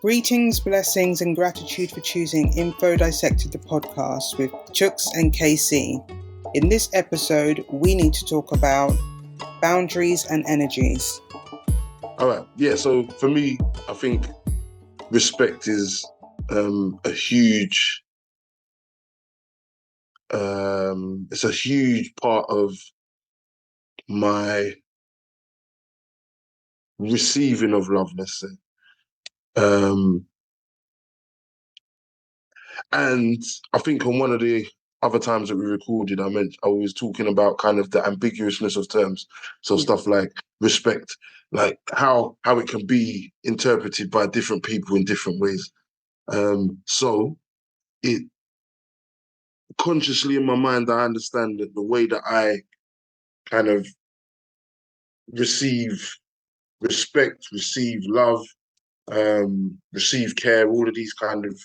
Greetings, blessings, and gratitude for choosing Info Dissected, the podcast with Chuks and Kae-C. In this episode, we need to talk about boundaries and energies. All right. Yeah. So for me, I think respect is a huge. It's a huge part of my receiving of love, let's say. And I think on one of the other times that we recorded, I was talking about kind of the ambiguousness of terms. So stuff like respect, like how it can be interpreted by different people in different ways. So it consciously in my mind, I understand that the way that I kind of receive respect, receive love, receive care, all of these kind of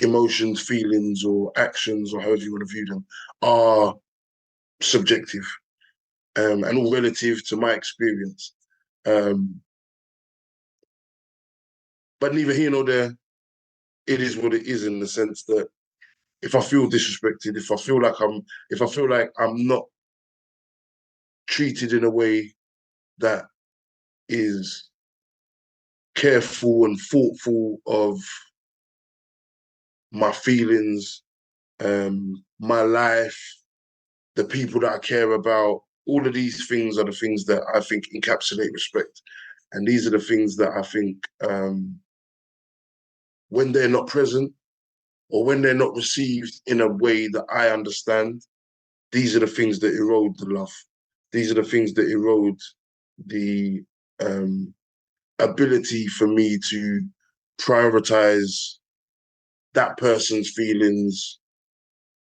emotions, feelings, or actions, or however you want to view them, are subjective and all relative to my experience. But neither here nor there, it is what it is in the sense that if I feel disrespected, if I feel like I'm not treated in a way that is careful and thoughtful of my feelings, my life, the people that I care about, all of these things are the things that I think encapsulate respect. And these are the things that I think when they're not present or when they're not received in a way that I understand, these are the things that erode the love. These are the things that erode the ability for me to prioritize that person's feelings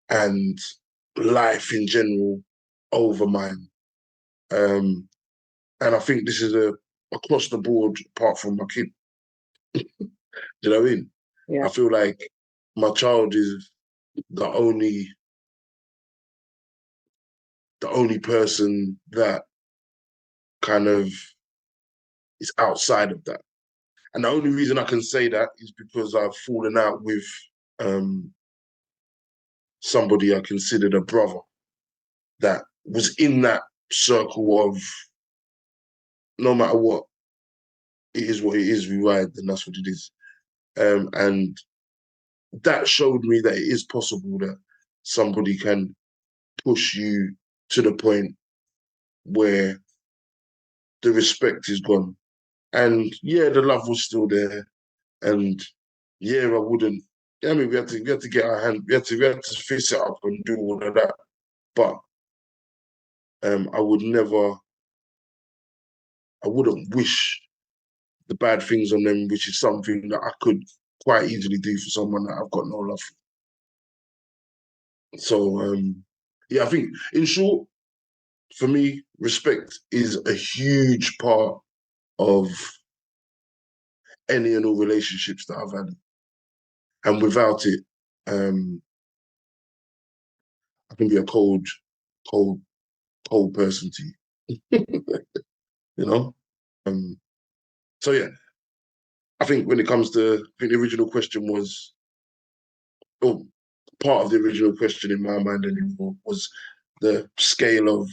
and life in general over mine. And I think this is across the board, apart from my kid. Do you know what I mean? Yeah. I feel like my child is the only person that kind of is outside of that. And the only reason I can say that is because I've fallen out with somebody I considered a brother that was in that circle of no matter what, it is what it is, we ride, and that's what it is. And that showed me that it is possible that somebody can push you to the point where the respect is gone. And yeah, the love was still there. And yeah, I wouldn't. I mean, we had to get our hand. We had to fix it up and do all of that. But I wouldn't wish the bad things on them, which is something that I could quite easily do for someone that I've got no love for. So yeah, I think in short, for me, respect is a huge part of any and all relationships that I've had. And without it, I can be a cold person to you. You know? So yeah, I think when it comes to, I think the original question was, or part of the original question in my mind anymore was the scale of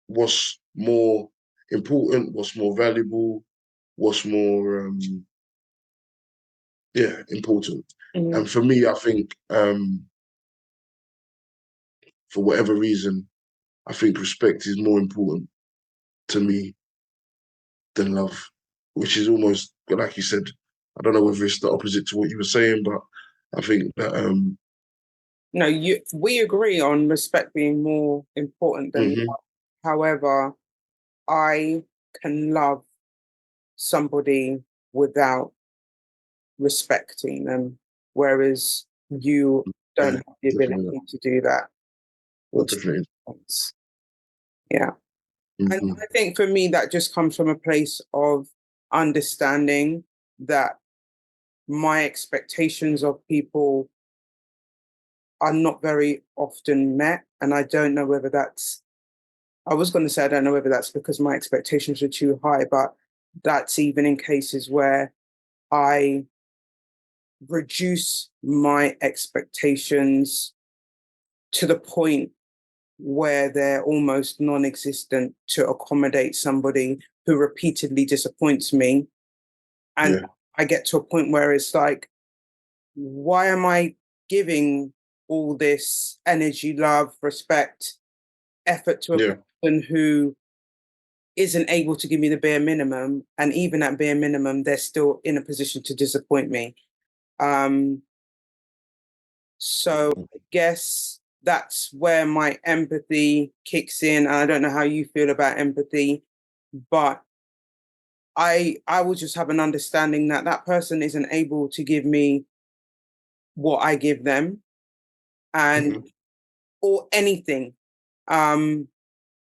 what's more important, what's more valuable, what's more, important. And for me, I think, for whatever reason, I think respect is more important to me than love, which is almost, like you said, I don't know whether it's the opposite to what you were saying, but I think that... No, we agree on respect being more important than love. However, I can love somebody without respecting them, whereas you don't have the ability to do that. Yeah. And I think for me, that just comes from a place of understanding that my expectations of people are not very often met. And I don't know whether I don't know whether that's because my expectations are too high, but that's even in cases where I reduce my expectations to the point where they're almost non-existent to accommodate somebody who repeatedly disappoints me. And I get to a point where it's like, why am I giving all this energy, love, respect, effort to a person who isn't able to give me the bare minimum? And even at bare minimum, they're still in a position to disappoint me. So I guess that's where my empathy kicks in. And I don't know how you feel about empathy, but I will just have an understanding that that person isn't able to give me what I give them, and or anything,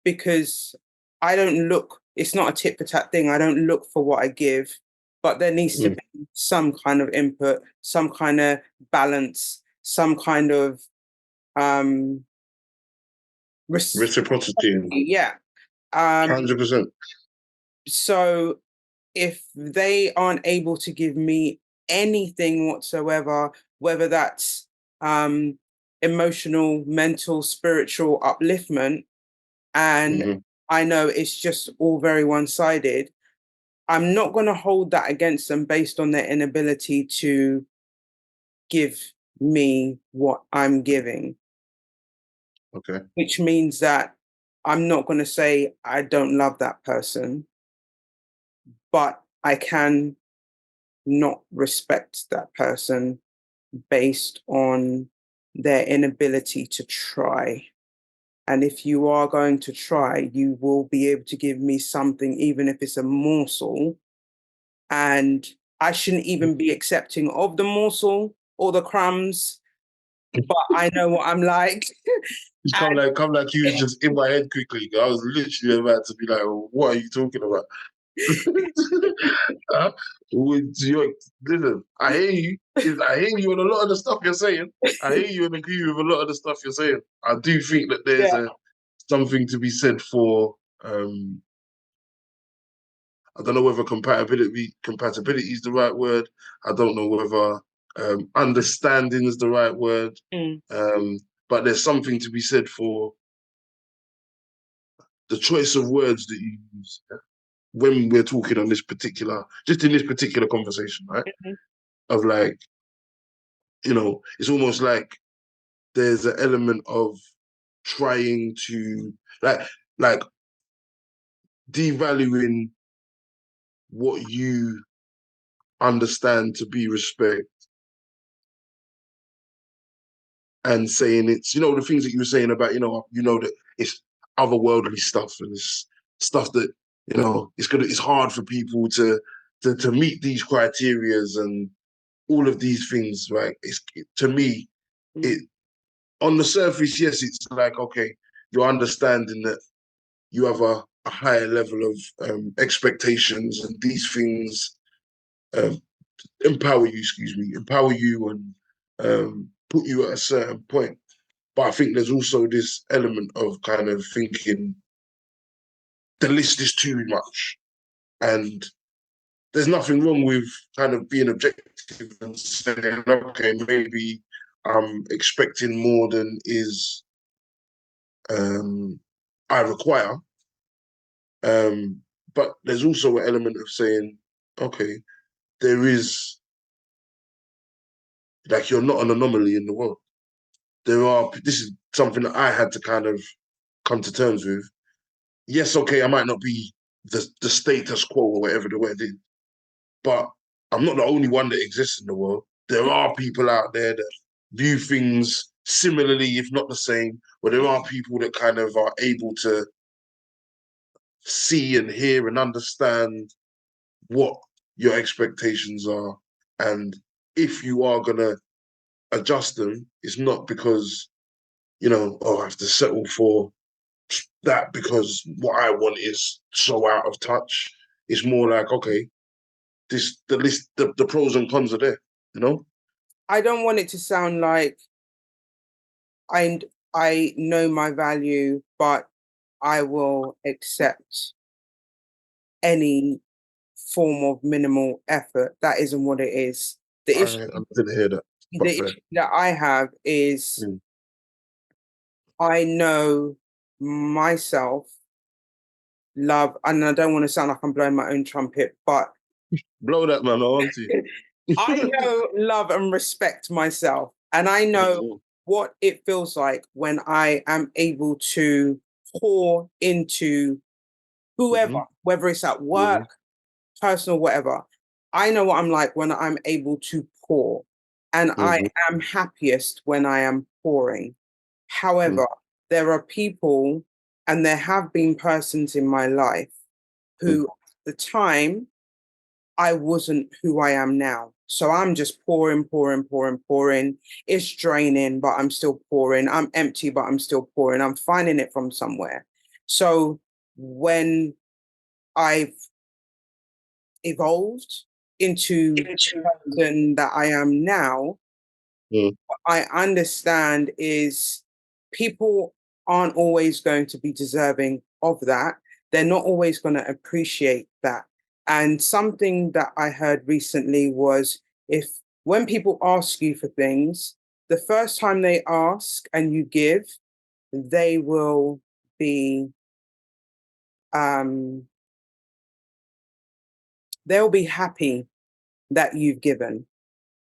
because I don't look. It's not a tit for tat thing. I don't look for what I give, but there needs to be some kind of input, some kind of balance, some kind of reciprocity. Yeah. 100%. So if they aren't able to give me anything whatsoever, whether that's emotional, mental, spiritual upliftment, and I know it's just all very one-sided, I'm not going to hold that against them based on their inability to give me what I'm giving. Okay. Which means that I'm not going to say I don't love that person, but I can not respect that person based on their inability to try. And if you are going to try, you will be able to give me something, even if it's a morsel. And I shouldn't even be accepting of the morsel or the crumbs, but I know what I'm like. Come like you was just in my head quickly. I was literally about to be like, well, what are you talking about? Listen, I hear you. I hear you on a lot of the stuff you're saying. I hear you and agree with a lot of the stuff you're saying. I do think that there's something to be said for I don't know whether compatibility is the right word. I don't know whether understanding is the right word. But there's something to be said for the choice of words that you use when we're talking on this particular, just in this particular conversation, right? Of like, it's almost like there's an element of trying to like devaluing what you understand to be respect and saying it's, the things that you were saying about, that it's otherworldly stuff and it's stuff that, it's hard for people to meet these criterias and all of these things, right? To me, it on the surface, yes, it's like, okay, you're understanding that you have a higher level of expectations and these things empower you and put you at a certain point. But I think there's also this element of kind of thinking the list is too much. And there's nothing wrong with kind of being objective and saying, okay, maybe I'm expecting more than is I require. But there's also an element of saying, okay, there is, like, you're not an anomaly in the world. This is something that I had to kind of come to terms with. Yes, okay, I might not be the status quo or whatever the word is, but I'm not the only one that exists in the world. There are people out there that view things similarly, if not the same, but there are people that kind of are able to see and hear and understand what your expectations are. And if you are going to adjust them, it's not because, I have to settle for that because what I want is so out of touch. It's more like, okay, the pros and cons are there, I don't want it to sound like I know my value, but I will accept any form of minimal effort. That isn't what it is. The issue, I didn't hear that. But the fair. issue that I have is Mm. I know myself love, and I don't want to sound like I'm blowing my own trumpet, but Blow that, man, auntie. I know, love, and respect myself. And I know Mm-hmm. what it feels like when I am able to pour into whoever, Mm-hmm. whether it's at Mm-hmm. work, personal, whatever. I know what I'm like when I'm able to pour. And I Mm-hmm. am happiest when I am pouring. However, there are people, and there have been persons in my life Mm-hmm. who, at the time, I wasn't who I am now. So I'm just pouring, pouring, pouring, pouring. It's draining, but I'm still pouring. I'm empty, but I'm still pouring. I'm finding it from somewhere. So when I've evolved into the person that I am now, Mm-hmm. what I understand is people aren't always going to be deserving of that. They're not always going to appreciate that. And something that I heard recently was, if when people ask you for things, the first time they ask and you give, they will be um they'll be happy that you've given.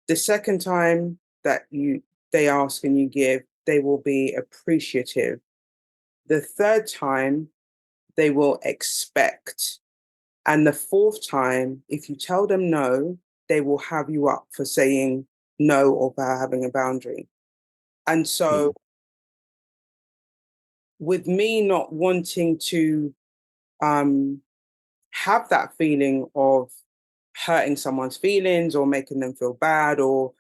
The second time that they ask and you give, they will be appreciative. The third time, they will expect. And the fourth time, if you tell them no, they will have you up for saying no or for having a boundary. And so, with me not wanting to um, have that feeling of hurting someone's feelings or making them feel bad or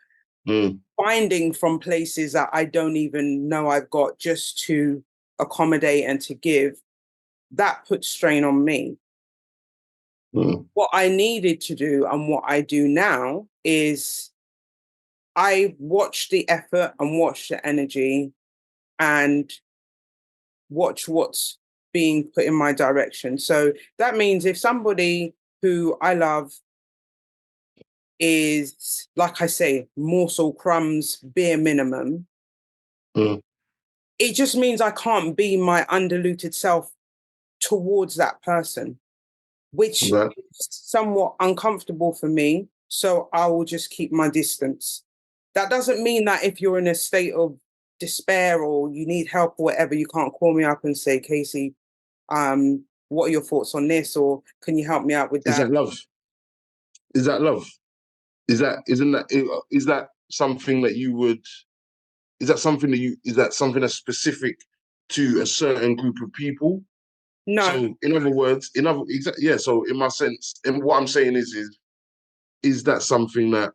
Mm-hmm. finding from places that I don't even know I've got just to accommodate and to give, that puts strain on me. Mm-hmm. What I needed to do and what I do now is I watch the effort and watch the energy and watch what's being put in my direction. So that means if somebody who I love is, like I say, morsel crumbs, bare minimum, it just means I can't be my undiluted self towards that person, which Right. is somewhat uncomfortable for me. So I will just keep my distance. That doesn't mean that if you're in a state of despair or you need help or whatever, you can't call me up and say, Casey, what are your thoughts on this? Or can you help me out with Is that? that love? Is that love? Is that something that you would? Is that something that's specific to a certain group of people? No, So, in other words, yeah. So, in my sense, and what I'm saying is that something that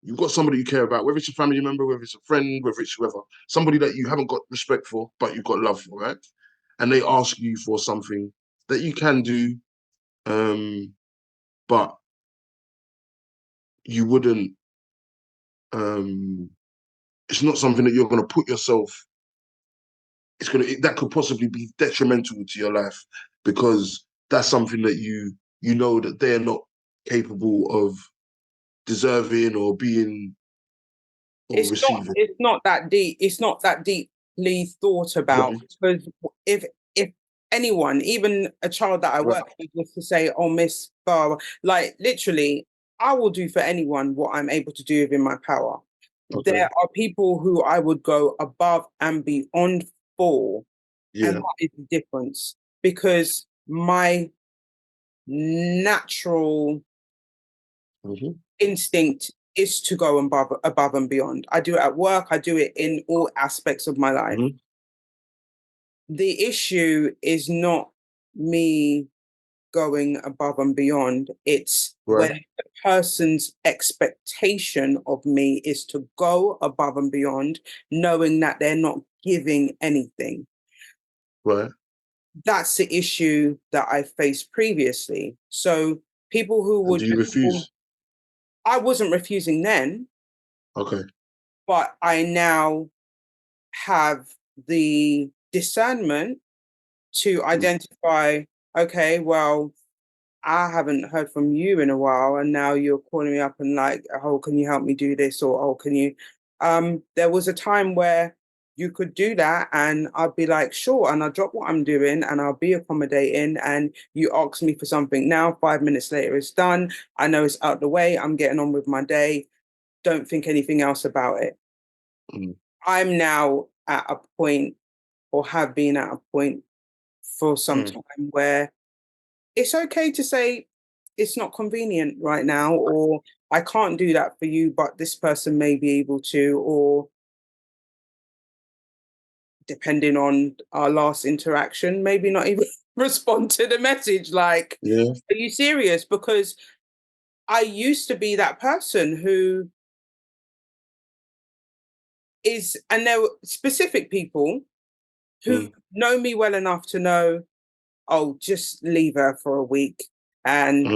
you've got somebody you care about, whether it's a family member, whether it's a friend, whether it's whoever, somebody that you haven't got respect for, but you've got love for, right? And they ask you for something that you can do, but you wouldn't. Um, it's not something that you're going to put yourself. That could possibly be detrimental to your life because that's something that you know that they're not capable of deserving or being or receiving. it's not that deep. It's not that deeply thought about Right. because if anyone, even a child that I Right. work with, was to say, "Oh, Miss Bar," like literally, I will do for anyone what I'm able to do within my power. Okay. There are people who I would go above and beyond for, and Yeah. that is the difference because my natural Hmm. instinct is to go above and beyond. I do it at work, I do it in all aspects of my life. Hmm. The issue is not me going above and beyond, it's Right. when the person's expectation of me is to go above and beyond, knowing that they're not giving anything. Right. That's the issue that I faced previously. So people who And would do you just, refuse? I wasn't refusing then, Okay. but I now have the discernment to Mm. identify, okay, well, I haven't heard from you in a while, and now you're calling me up and like, oh, can you help me do this? Or oh, can you? There was a time where you could do that, and I'd be like, sure, and I'll drop what I'm doing and I'll be accommodating. And you ask me for something now, 5 minutes later, it's done. I know it's out the way. I'm getting on with my day. Don't think anything else about it. Mm. I'm now at a point, or have been at a point for some time, where it's okay to say it's not convenient right now, or I can't do that for you, but this person may be able to, or depending on our last interaction, maybe not even respond to the message like, Yeah. are you serious? Because I used to be that person who is, and there were specific people who know me well enough to know, oh, just leave her for a week and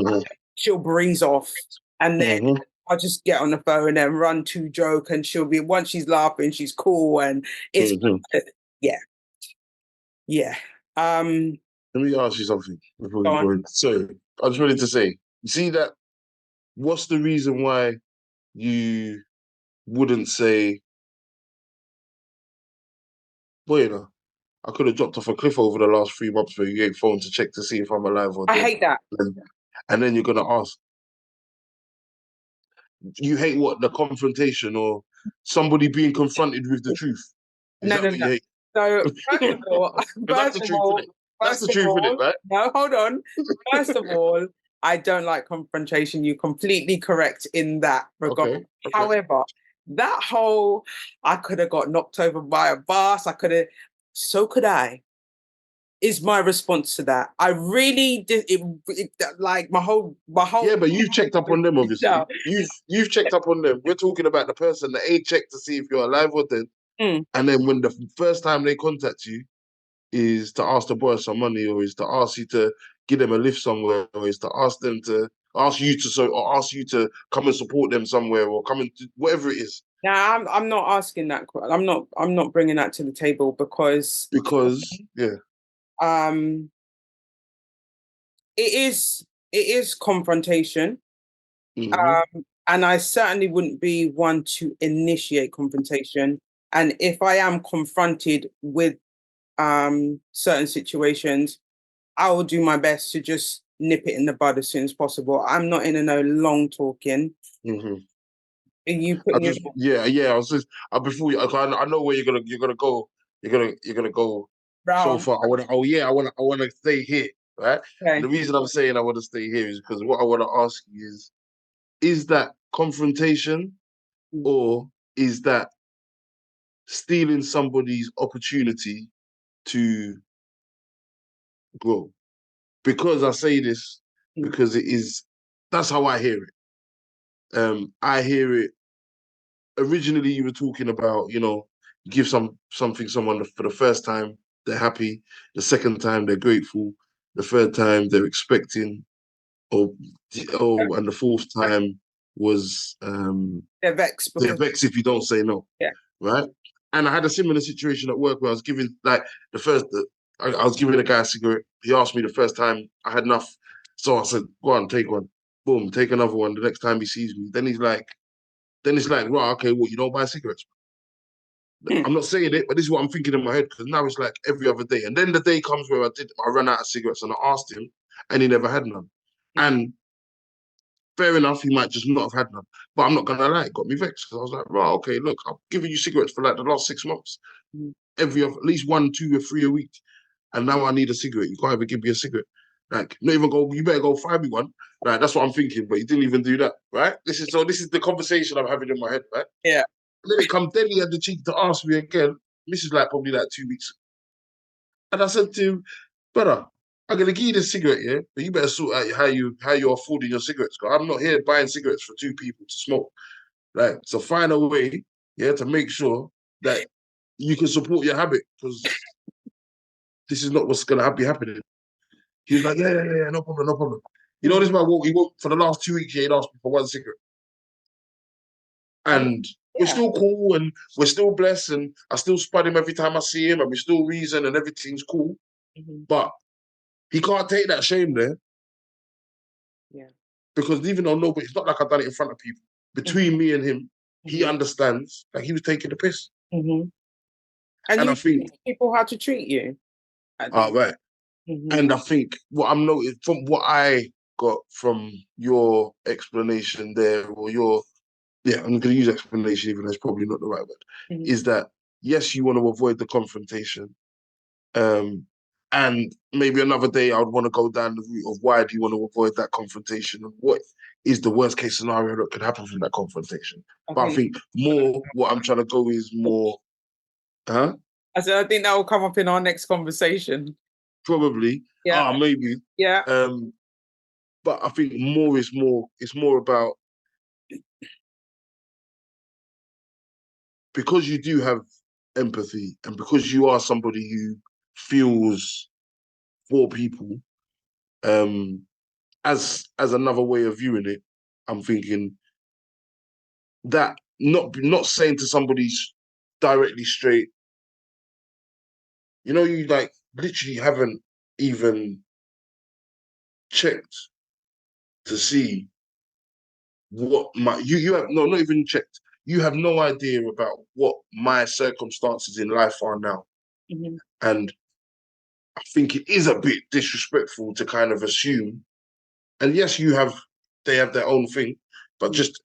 she'll breeze off. And then I'll just get on the phone and run to joke, and she'll be, once she's laughing, she's cool. And it's, yeah, yeah. Let me ask you something before Go you go on. in. So I just wanted to say, you see that, what's the reason why you wouldn't say, well, you know, I could have dropped off a cliff over the last 3 months where you ain't phoned to check to see if I'm alive or I dead. hate that. And then you're going to ask, you hate what? The confrontation or somebody being confronted with the truth? Is No, that no, what you no. hate? So first of all, Because that's the truth, innit? That's the truth, innit, right? no, hold on. First of all, I don't like confrontation. You're completely correct in that regard. Okay. However, that whole, I could have got knocked over by a bus, I could have, so could I, is my response to that. I really did it, like my whole Yeah, but you've checked up on them, obviously. no. You've checked up on them. We're talking about the person that ain't checked to see if you're alive or dead. Mm. And then when the first time they contact you is to ask to borrow some money, or is to ask you to give them a lift somewhere, or is to ask them to ask you to or ask you to come and support them somewhere, or come and whatever it is. Now I'm not asking that. I'm not bringing that to the table because Because um it is confrontation. hmm And I certainly wouldn't be one to initiate confrontation. And if I am confronted with certain situations, I will do my best to just nip it in the bud as soon as possible. I'm not in a no long talking. hmm Are you I putting your just yeah. I was just before you. I know where you're gonna go. You're gonna go so round? far. I wanna stay here, right? And Okay. the reason I'm saying I want to stay here is because what I want to ask you is that confrontation, or is that stealing somebody's opportunity to grow? Because I say this because it is, that's how I hear it. I hear it originally. You were talking about, you give something someone for the first time, they're happy. The second time, they're grateful. The third time, they're expecting. Or and the fourth time was They're vexed they're because vexed if you don't say no, yeah. right? And I had a similar situation at work where I was giving, like, I was giving a guy a cigarette. He asked me the first time, I had enough, so I said, "Go on, take one." Boom, take another one. The next time he sees me, then it's like, right, okay, what, you don't buy cigarettes? I'm not saying it, but this is what I'm thinking in my head, because now it's like every other day. And then the day comes where I ran out of cigarettes, and I asked him, and he never had none. And fair enough, he might just not have had none. But I'm not gonna lie, it got me vexed, because I was like, right, okay, look, I've given you cigarettes for like the last 6 months, at least 1, 2, or 3 a week, and now I need a cigarette. You can't even give me a cigarette. Like, not even go. You better go find me one. Right, that's what I'm thinking. But he didn't even do that. Right. This is the conversation I'm having in my head. Right. Yeah. And then it comes. Then he had the cheek to ask me again. This is like probably like 2 weeks. And I said to him, brother, I'm gonna give you this cigarette, yeah, but you better sort out how you're affording your cigarettes. Cause I'm not here buying cigarettes for 2 people to smoke. Right. So find a way, yeah, to make sure that you can support your habit, because this is not what's gonna be happening. He was like, yeah, no problem, no problem. You know, this man, he won't, for the last 2 weeks, he'd asked me for one cigarette. And And we're yeah. still cool, and we're still blessed, and I still spud him every time I see him, and we still reason, and everything's cool. But he can't take that shame there because even though nobody, it's not like I've done it in front of people. Between me and him, he understands that he was taking the piss. And And you I think teach people how to treat you. right. And I think what I'm noticing from what I got from your explanation there, or your, I'm going to use explanation, even though it's probably not the right word, is that yes, you want to avoid the confrontation. And maybe another day I would want to go down the route of why do you want to avoid that confrontation, and what is the worst case scenario that could happen from that confrontation. But I think more what I'm trying to go is more, I said, I think that will come up in our next conversation. Probably. Yeah. Maybe. Yeah. But I think more is more. It's more about, because you do have empathy and because you are somebody who feels for people, as another way of viewing it, I'm thinking that not saying to somebody directly straight, you like literally haven't even checked to see what you have not even checked. You have no idea about what my circumstances in life are now. And I think it is a bit disrespectful to kind of assume, and yes, they have their own thing, but just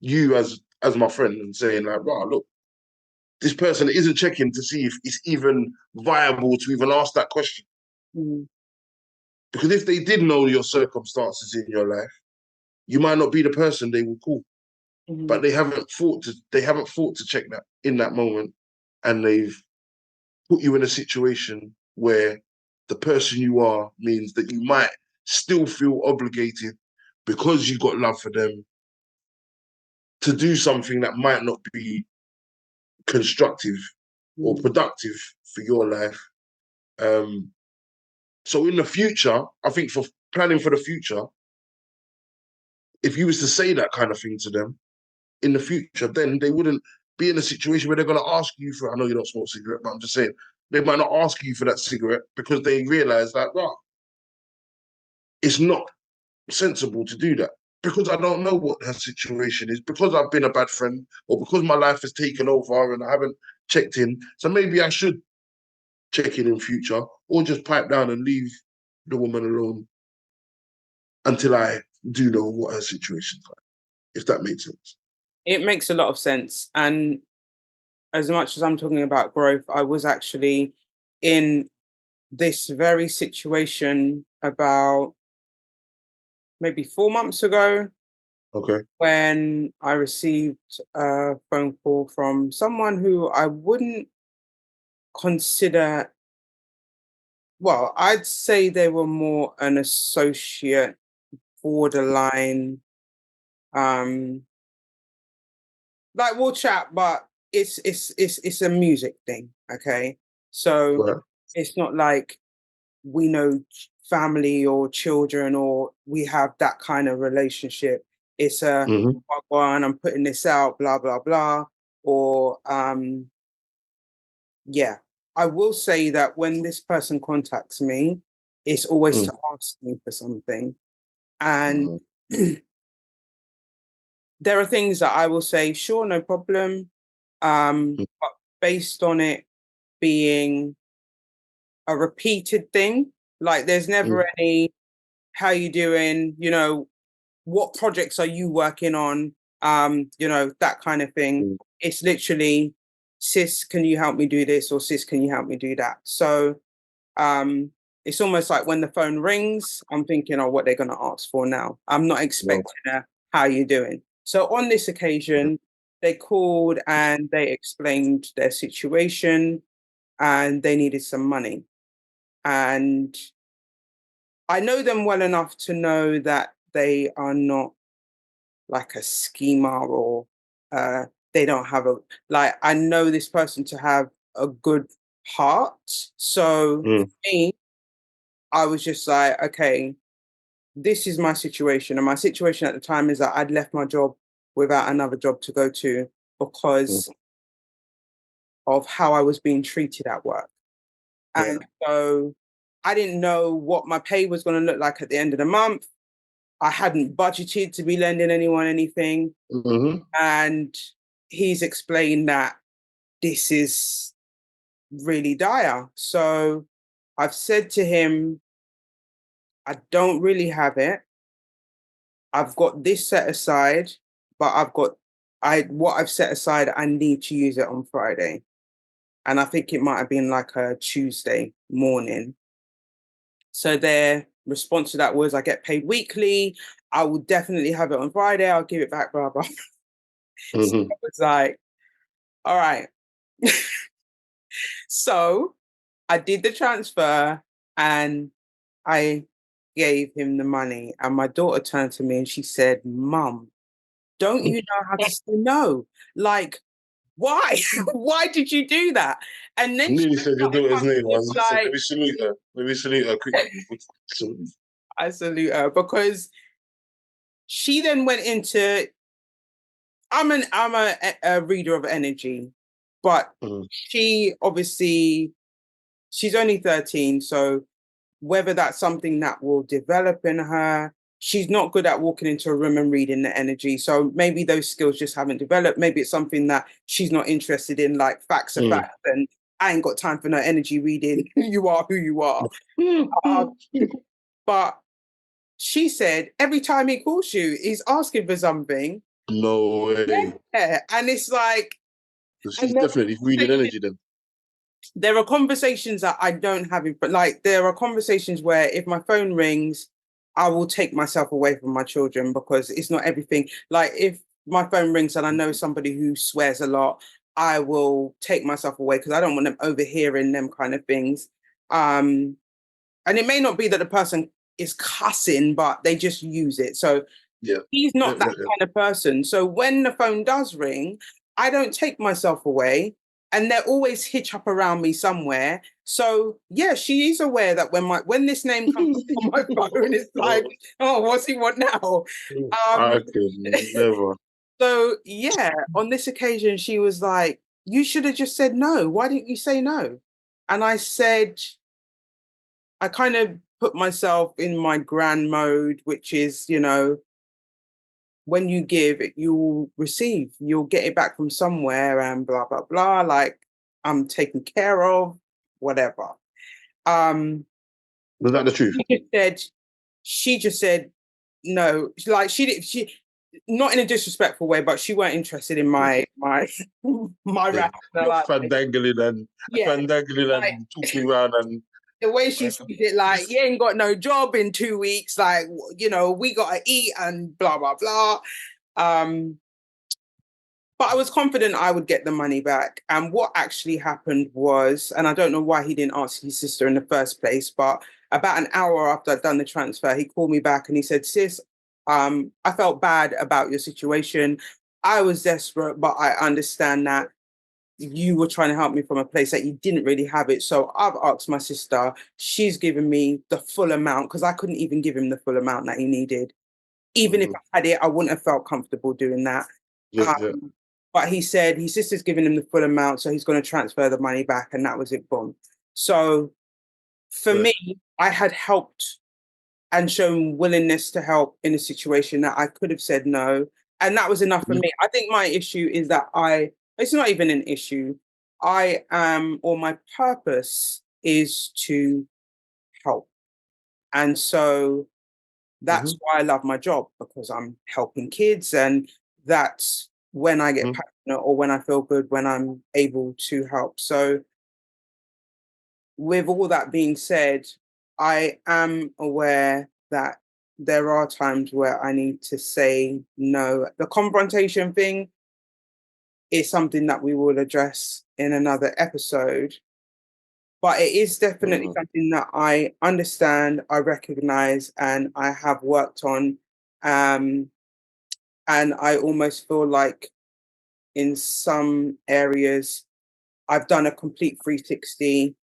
you as my friend and saying like, wow, look, this person isn't checking to see if it's even viable to even ask that question. Because if they did know your circumstances in your life, you might not be the person they will call. But they haven't thought to check that in that moment, and they've put you in a situation where the person you are means that you might still feel obligated, because you got love for them, to do something that might not be constructive or productive for your life. So in the future, I think for planning for the future, if you was to say that kind of thing to them in the future, then they wouldn't be in a situation where they're going to ask you for, I know you don't smoke cigarette, but I'm just saying, they might not ask you for that cigarette because they realize that, well, it's not sensible to do that, because I don't know what her situation is, because I've been a bad friend, or because my life has taken over and I haven't checked in. So maybe I should check in future, or just pipe down and leave the woman alone until I do know what her situation's like, if that makes sense. It makes a lot of sense. And as much as I'm talking about growth, I was actually in this very situation about maybe 4 months ago. Okay. When I received a phone call from someone who I wouldn't consider, well, I'd say they were more an associate, borderline, um, like we'll chat, but it's a music thing, okay? So it's not like we know family or children, or we have that kind of relationship. It's a one, I'm putting this out, blah blah blah. Or yeah. I will say that when this person contacts me, it's always to ask me for something. And there are things that I will say, sure, no problem. But based on it being a repeated thing, like there's never any, how you doing? What projects are you working on? That kind of thing. It's literally, sis, can you help me do this? Or sis, can you help me do that? So it's almost like when the phone rings, I'm thinking, oh, what they're going to ask for now. I'm not expecting a, how you doing? So on this occasion, they called and they explained their situation and they needed some money. And I know them well enough to know that they are not like a schemer, or they don't have a, like, I know this person to have a good heart. So for me, I was just like, okay, this is my situation. And my situation at the time is that I'd left my job without another job to go to because of how I was being treated at work. And so I didn't know what my pay was going to look like at the end of the month. I hadn't budgeted to be lending anyone anything. And he's explained that this is really dire. So I've said to him, I don't really have it. I've got this set aside, but what I've set aside, I need to use it on Friday. And I think it might have been like a Tuesday morning. So their response to that was, I get paid weekly. I will definitely have it on Friday. I'll give it back, blah, blah. So I was like, all right. So I did the transfer and I gave him the money. And my daughter turned to me and she said, Mum, don't you know how to say no? Like, why? Why did you do that? And then Nearly said your daughter's name. I was like, let me salute her. Let me salute her quickly. I salute her because she then went into I'm a reader of energy, but she obviously she's only 13, so whether that's something that will develop in her, she's not good at walking into a room and reading the energy. So maybe those skills just haven't developed. Maybe it's something that she's not interested in, like facts are facts, and I ain't got time for no energy reading. You are who you are. But she said every time he calls you, he's asking for something. No way. Yeah. And it's like, So she's definitely reading energy then. There are conversations that I don't have, but like there are conversations where if my phone rings, I will take myself away from my children because it's not everything. Like if my phone rings and I know somebody who swears a lot, I will take myself away because I don't want them overhearing them kind of things. And it may not be that the person is cussing, but they just use it. So he's not that kind of person. So when the phone does ring, I don't take myself away. And they're always hitch up around me somewhere. So yeah, she is aware that when this name comes on my phone, it's like, oh, what's he want now? I could never. So yeah, on this occasion, she was like, you should have just said no. Why didn't you say no? And I said, I kind of put myself in my grand mode, which is, when you give, you'll receive. You'll get it back from somewhere and blah, blah, blah. Like I'm taken care of, whatever. Was that the truth? She just said no. Like she not in a disrespectful way, but she weren't interested in my rap. Like, fandangling and talking around and the way she said it, like, you ain't got no job in 2 weeks, like, we gotta eat and blah, blah, blah. But I was confident I would get the money back. And what actually happened was, and I don't know why he didn't ask his sister in the first place, but about an hour after I'd done the transfer, he called me back and he said, sis, I felt bad about your situation. I was desperate, but I understand that you were trying to help me from a place that you didn't really have it. So I've asked my sister, she's given me the full amount because I couldn't even give him the full amount that he needed. Even if I had it, I wouldn't have felt comfortable doing that. But he said his sister's giving him the full amount, so he's going to transfer the money back, and that was it, boom. So for me, I had helped and shown willingness to help in a situation that I could have said no. And that was enough for me. I think my issue is that it's not even an issue. My purpose is to help. And so that's why I love my job, because I'm helping kids. And that's when I get passionate or when I feel good, when I'm able to help. So with all that being said, I am aware that there are times where I need to say no. The confrontation thing is something that we will address in another episode. But it is definitely something that I understand, I recognize, and I have worked on. And I almost feel like in some areas, I've done a complete 360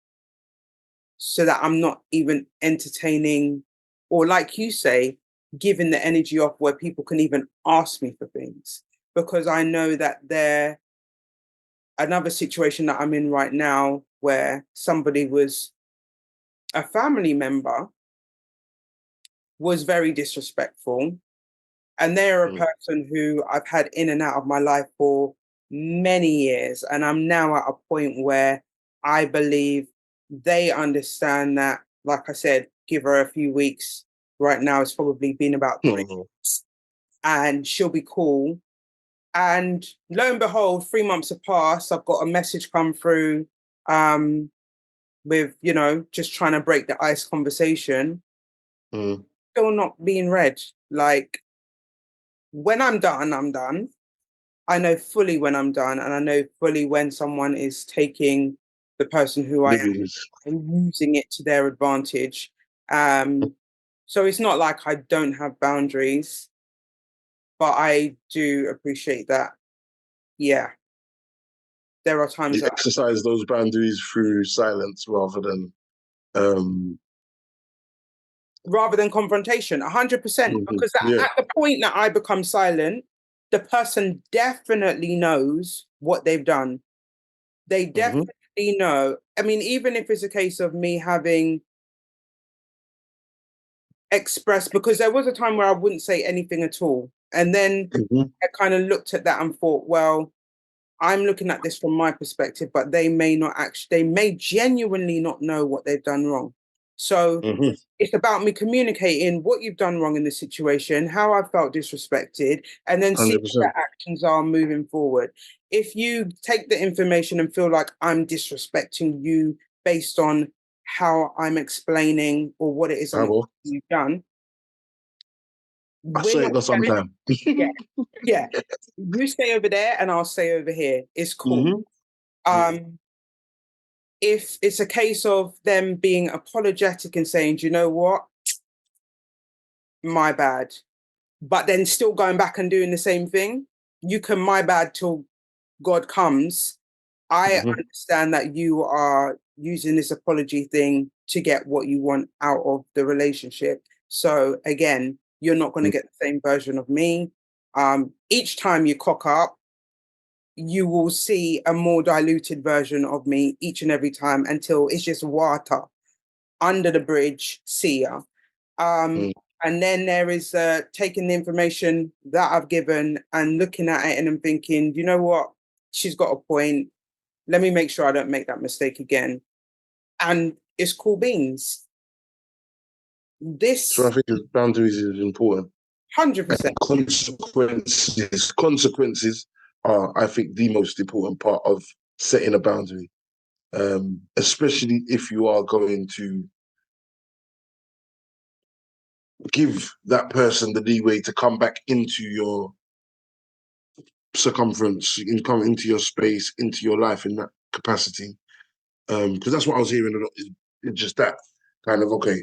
so that I'm not even entertaining, or like you say, giving the energy off where people can even ask me for things. Because I know that another situation that I'm in right now where somebody was a family member was very disrespectful. And they're a person who I've had in and out of my life for many years. And I'm now at a point where I believe they understand that, like I said, give her a few weeks. Right now, it's probably been about 3 weeks, and she'll be cool. And lo and behold, 3 months have passed. I've got a message come through with, just trying to break the ice conversation. Still not being read. Like, when I'm done, I'm done. I know fully when I'm done, and I know fully when someone is taking the person who I am and using it to their advantage. So it's not like I don't have boundaries, but I do appreciate that. Yeah, there are times You that exercise those boundaries through silence rather than confrontation, 100%. Because at the point that I become silent, the person definitely knows what they've done. They definitely know. I mean, even if it's a case of me having expressed, because there was a time where I wouldn't say anything at all. And then I kind of looked at that and thought, well, I'm looking at this from my perspective, but they may genuinely not know what they've done wrong. So it's about me communicating what you've done wrong in the situation, how I felt disrespected, and then see what the actions are moving forward. If you take the information and feel like I'm disrespecting you based on how I'm explaining or what it is you've done, I say it sometime. Yeah. You stay over there and I'll stay over here. It's cool. If it's a case of them being apologetic and saying, do you know what? My bad. But then still going back and doing the same thing, you can my bad till God comes. I understand that you are using this apology thing to get what you want out of the relationship. So again, you're not going to get the same version of me. Each time you cock up, you will see a more diluted version of me each and every time until it's just water under the bridge. See ya. And then there is taking the information that I've given and looking at it and I'm thinking, you know what? She's got a point. Let me make sure I don't make that mistake again. And it's cool beans. So I think boundaries is important. 100%. Consequences are, I think, the most important part of setting a boundary, especially if you are going to give that person the leeway to come back into your circumference, come into your space, into your life in that capacity. Because that's what I was hearing a lot. Is just that kind of, okay,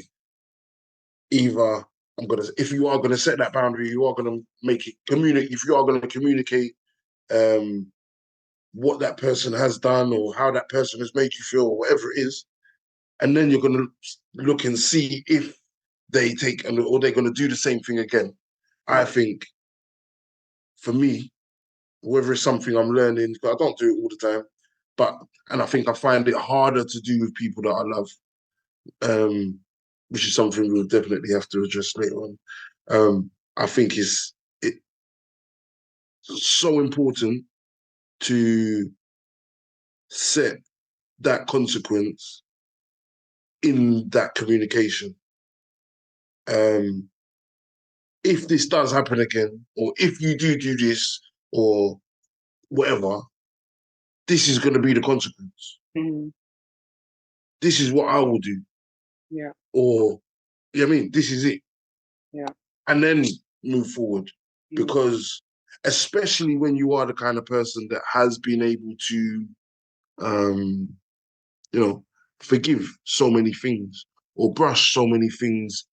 either if you are gonna set that boundary, you are gonna make it communicate. If you are gonna communicate what that person has done or how that person has made you feel, or whatever it is, and then you're gonna look and see if they take or they're gonna do the same thing again. I think for me, whether it's something I'm learning, because I don't do it all the time, and I think I find it harder to do with people that I love, which is something we'll definitely have to address later on. I think it's so important to set that consequence in that communication. If this does happen again, or if you do this, or whatever, this is going to be the consequence. This is what I will do. Yeah. Or, you know what I mean? This is it. Yeah. And then move forward. Because especially when you are the kind of person that has been able to, forgive so many things or brush so many things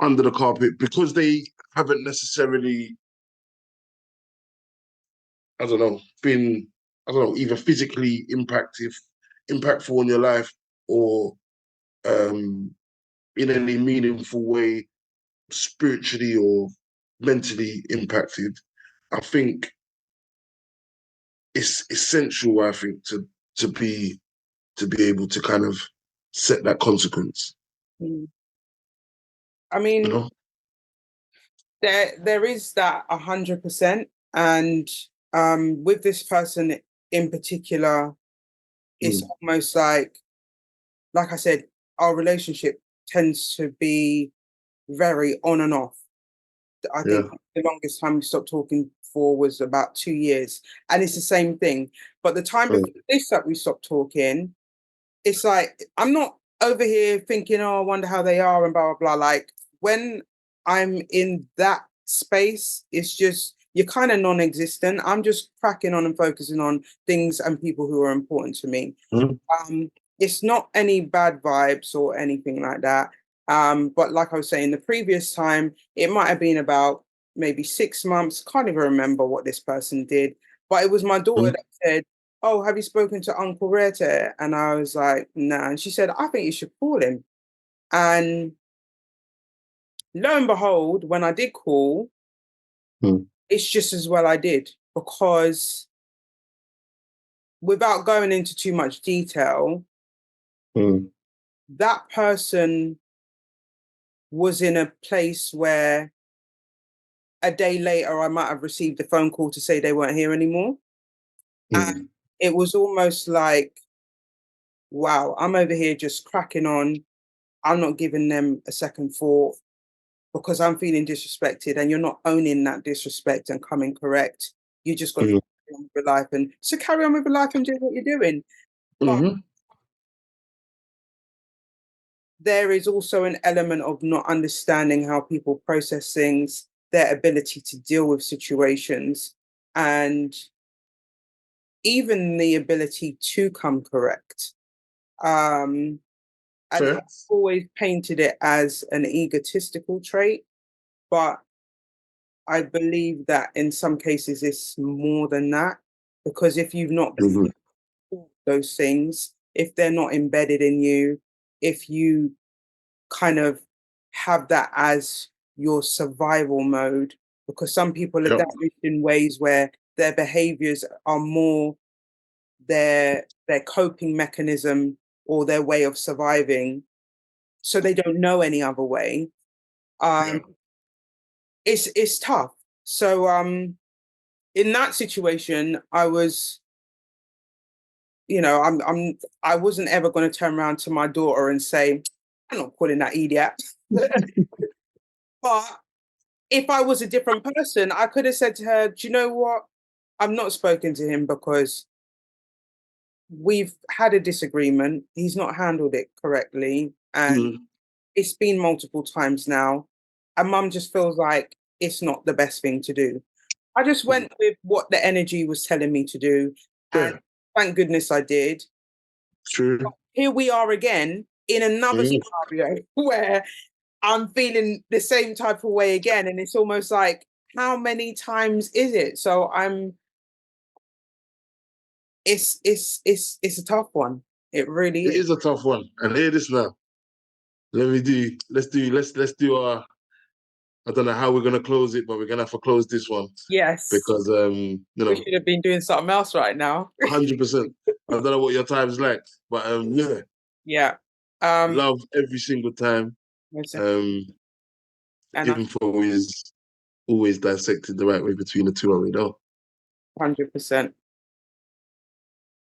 under the carpet because they haven't necessarily, been, either physically impactful in your life or in any meaningful way, spiritually or mentally impacted. I think it's essential, I think, to be able to kind of set that consequence. I You mean, know? there is that 100%. And with this person in particular, it's Mm. almost like I said, our relationship tends to be very on and off. I Yeah. think the longest time we stopped talking for was about 2 years. And it's the same thing. But the time Mm. before this that we stopped talking, it's like I'm not over here thinking, oh, I wonder how they are and blah blah blah. Like when I'm in that space, it's just you're kind of non-existent. I'm just cracking on and focusing on things and people who are important to me. Mm. It's not any bad vibes or anything like that. But like I was saying, the previous time, it might have been about maybe 6 months. Can't even remember what this person did. But it was my daughter Mm. that said, oh, have you spoken to Uncle Rete? And I was like, nah. And she said, I think you should call him. And lo and behold, when I did call, Mm. it's just as well I did because without going into too much detail, Mm. that person was in a place where a day later I might have received a phone call to say they weren't here anymore. And Mm. it was almost like, wow, I'm over here just cracking on. I'm not giving them a second thought because I'm feeling disrespected, and you're not owning that disrespect and coming correct. You're just going to Mm. carry on with your life. And so carry on with your life and do what you're doing. But Mm. there is also an element of not understanding how people process things, their ability to deal with situations, and even the ability to come correct. Um, and I've Fair. always painted it as an egotistical trait, but I believe that in some cases it's more than that. Because if you've not been Mhm. taught those things, if they're not embedded in you, if you kind of have that as your survival mode, because some people Yep. adapt it in ways where their behaviors are more their coping mechanism or their way of surviving, so they don't know any other way. Yeah. um it's tough. So in that situation I was, I wasn't ever going to turn around to my daughter and say, I'm not calling that idiot. But if I was a different person, I could have said to her, do you know what, I've not spoken to him because we've had a disagreement, he's not handled it correctly, and Mm. it's been multiple times now, and mum just feels like it's not the best thing to do. I just Mm. went with what the energy was telling me to do, and Fair. thank goodness I did. True. Here we are again in another Mm. scenario where I'm feeling the same type of way again, and it's almost like, how many times is it? So it's a tough one. It really It is. is a tough one. And hear this now. Let's do our, I don't know how we're gonna close it, but we're gonna have to close this one Yes, because we should have been doing something else right now. 100%. I don't know what your time's like, but yeah, Yeah. Um, love every single time. Um, and info is always dissected the right way between the two of you, know. 100%.